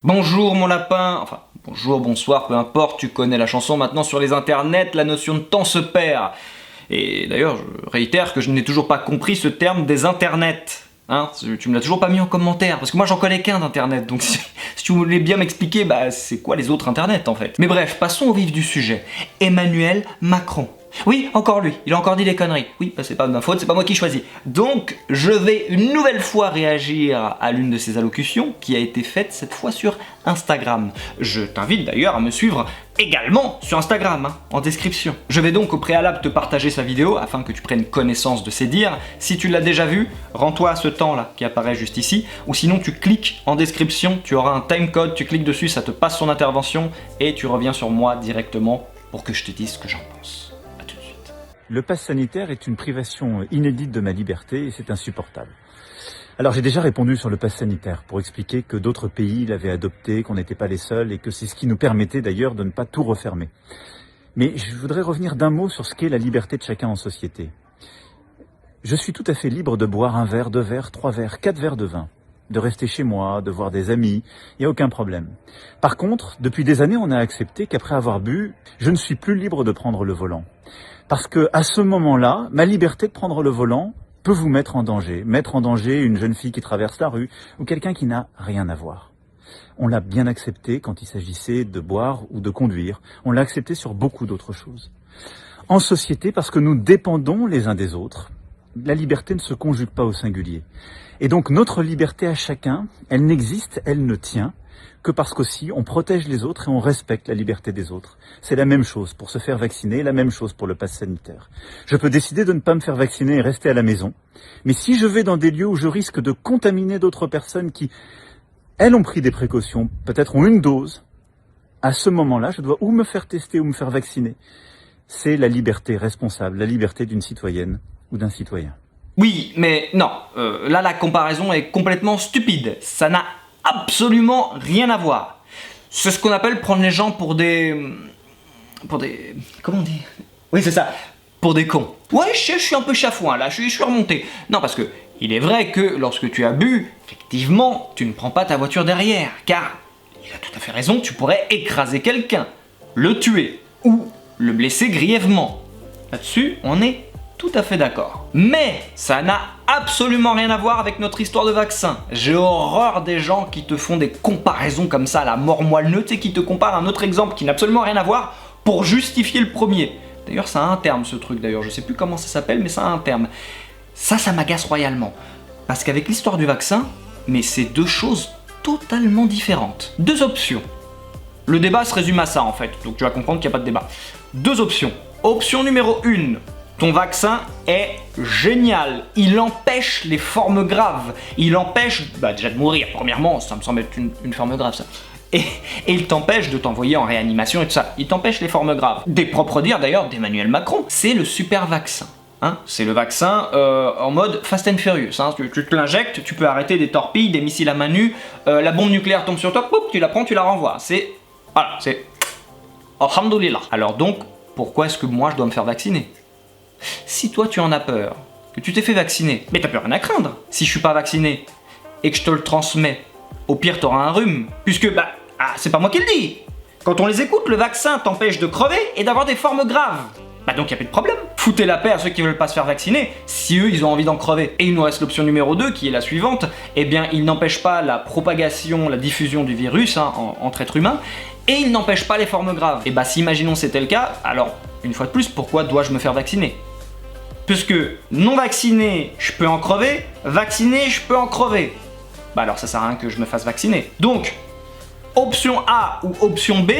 Bonjour mon lapin, enfin bonjour, bonsoir, peu importe, tu connais la chanson. Maintenant sur les internets, la notion de temps se perd. Et d'ailleurs, je réitère que je n'ai toujours pas compris ce terme des internets. Hein, tu me l'as toujours pas mis en commentaire, parce que moi j'en connais qu'un d'internet, donc si tu voulais bien m'expliquer, bah c'est quoi les autres internets en fait. Mais bref, passons au vif du sujet. Emmanuel Macron. Oui, encore lui, il a encore dit des conneries. Oui, bah c'est pas de ma faute, c'est pas moi qui choisis. Donc, je vais une nouvelle fois réagir à l'une de ses allocutions qui a été faite cette fois sur Instagram. Je t'invite d'ailleurs à me suivre également sur Instagram, hein, en description. Je vais donc au préalable te partager sa vidéo afin que tu prennes connaissance de ses dires. Si tu l'as déjà vu, rends-toi à ce temps-là qui apparaît juste ici, ou sinon tu cliques en description, tu auras un timecode, tu cliques dessus, ça te passe son intervention et tu reviens sur moi directement pour que je te dise ce que j'en pense. Le pass sanitaire est une privation inédite de ma liberté et c'est insupportable. Alors j'ai déjà répondu sur le pass sanitaire pour expliquer que d'autres pays l'avaient adopté, qu'on n'était pas les seuls et que c'est ce qui nous permettait d'ailleurs de ne pas tout refermer. Mais je voudrais revenir d'un mot sur ce qu'est la liberté de chacun en société. Je suis tout à fait libre de boire un verre, 2 verres, 3 verres, 4 verres de vin, de rester chez moi, de voir des amis, il n'y a aucun problème. Par contre, depuis des années, on a accepté qu'après avoir bu, je ne suis plus libre de prendre le volant. Parce que à ce moment-là, ma liberté de prendre le volant peut vous mettre en danger une jeune fille qui traverse la rue ou quelqu'un qui n'a rien à voir. On l'a bien accepté quand il s'agissait de boire ou de conduire. On l'a accepté sur beaucoup d'autres choses. En société, parce que nous dépendons les uns des autres, la liberté ne se conjugue pas au singulier. Et donc notre liberté à chacun, elle n'existe, elle ne tient que parce qu'aussi on protège les autres et on respecte la liberté des autres. C'est la même chose pour se faire vacciner, la même chose pour le pass sanitaire. Je peux décider de ne pas me faire vacciner et rester à la maison, mais si je vais dans des lieux où je risque de contaminer d'autres personnes qui, elles, ont pris des précautions, peut-être ont une dose, à ce moment-là, je dois ou me faire tester ou me faire vacciner. C'est la liberté responsable, la liberté d'une citoyenne ou d'un citoyen. Oui, mais non, là la comparaison est complètement stupide. Ça n'a absolument rien à voir. C'est ce qu'on appelle prendre les gens pour des... Comment on dit? Oui, c'est ça, pour des cons. Ouais, je suis un peu chafouin là, je suis remonté. Non, parce que il est vrai que lorsque tu as bu, effectivement, tu ne prends pas ta voiture derrière, car il a tout à fait raison, tu pourrais écraser quelqu'un, le tuer ou le blesser grièvement. Là-dessus, on est tout à fait d'accord. Mais ça n'a absolument rien à voir avec notre histoire de vaccin. J'ai horreur des gens qui te font des comparaisons comme ça, la mort moelle-neutre, et qui te comparent à un autre exemple qui n'a absolument rien à voir pour justifier le premier. D'ailleurs, ça a un terme ce truc, d'ailleurs, je sais plus comment ça s'appelle, mais ça a un terme. Ça m'agace royalement. Parce qu'avec l'histoire du vaccin, mais c'est deux choses totalement différentes. Deux options. Le débat se résume à ça en fait, donc tu vas comprendre qu'il n'y a pas de débat. Deux options. Option numéro 1. Ton vaccin est génial, il empêche les formes graves, il empêche déjà de mourir, premièrement, ça me semble être une forme grave ça, et il t'empêche de t'envoyer en réanimation et tout ça, il t'empêche les formes graves. Des propres dires d'ailleurs d'Emmanuel Macron, c'est le super vaccin. Hein, c'est le vaccin en mode Fast and Furious, hein, tu te l'injectes, tu peux arrêter des torpilles, des missiles à main nue, la bombe nucléaire tombe sur toi, poup, tu la prends, tu la renvoies, c'est... Voilà, c'est... Alhamdoulilah. Alors donc, pourquoi est-ce que moi je dois me faire vacciner ? Si toi tu en as peur, que tu t'es fait vacciner, mais t'as plus rien à craindre. Si je suis pas vacciné et que je te le transmets, au pire t'auras un rhume, puisque c'est pas moi qui le dis. Quand on les écoute, le vaccin t'empêche de crever et d'avoir des formes graves. Donc y a plus de problème. Foutez la paix à ceux qui veulent pas se faire vacciner, si eux ils ont envie d'en crever. Et il nous reste l'option numéro 2 qui est la suivante, eh bien il n'empêche pas la propagation, la diffusion du virus entre êtres humains, et il n'empêche pas les formes graves. Et si imaginons c'était le cas, alors une fois de plus, pourquoi dois-je me faire vacciner ? Puisque non vacciné, je peux en crever, vacciné, je peux en crever. Alors ça sert à rien que je me fasse vacciner. Donc, option A ou option B,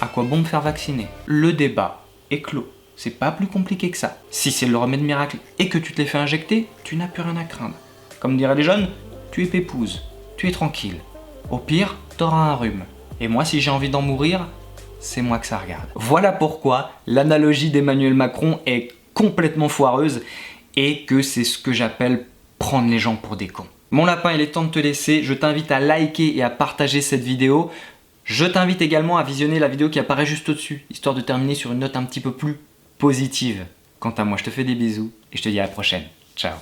à quoi bon me faire vacciner ? Le débat est clos. C'est pas plus compliqué que ça. Si c'est le remède miracle et que tu te l'es fait injecter, tu n'as plus rien à craindre. Comme diraient les jeunes, tu es pépouze, tu es tranquille. Au pire, t'auras un rhume. Et moi, si j'ai envie d'en mourir, c'est moi que ça regarde. Voilà pourquoi l'analogie d'Emmanuel Macron est complètement foireuse et que c'est ce que j'appelle prendre les gens pour des cons. Mon lapin, il est temps de te laisser. Je t'invite à liker et à partager cette vidéo. Je t'invite également à visionner la vidéo qui apparaît juste au-dessus, histoire de terminer sur une note un petit peu plus positive. Quant à moi, je te fais des bisous et je te dis à la prochaine. Ciao.